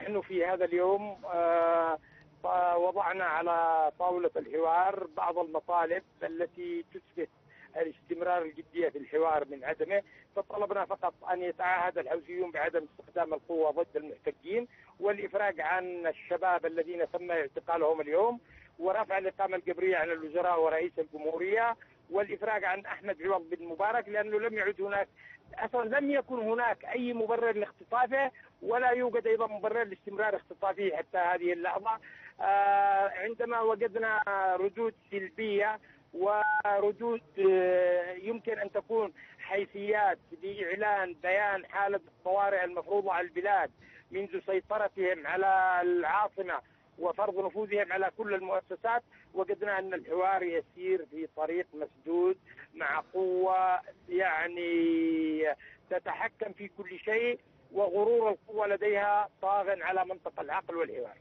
نحن في هذا اليوم وضعنا على طاولة الحوار بعض المطالب التي تثبت الاستمرار الجدية في الحوار من عدمه. فطلبنا فقط أن يتعهد الحوثيون بعدم استخدام القوة ضد المحتجين، والإفراج عن الشباب الذين تم اعتقالهم اليوم، ورفع الإقامة الجبرية عن الوزراء ورئيس الجمهورية، والإفراج عن أحمد عوض بن مبارك، لأنه لم يعد هناك أصلا، لم يكن هناك أي مبرر لاختطافه، ولا يوجد أيضا مبرر لاستمرار اختطافه حتى هذه اللحظة. عندما وجدنا ردود سلبية وردود يمكن أن تكون حيثيات لإعلان بيان حالة الطوارئ المفروضة على البلاد منذ سيطرتهم على العاصمة وفرض نفوذهم على كل المؤسسات، وجدنا أن الحوار يسير في طريق مسدود مع قوة يعني تتحكم في كل شيء، وغرور القوة لديها طاغ على منطق العقل والحوار.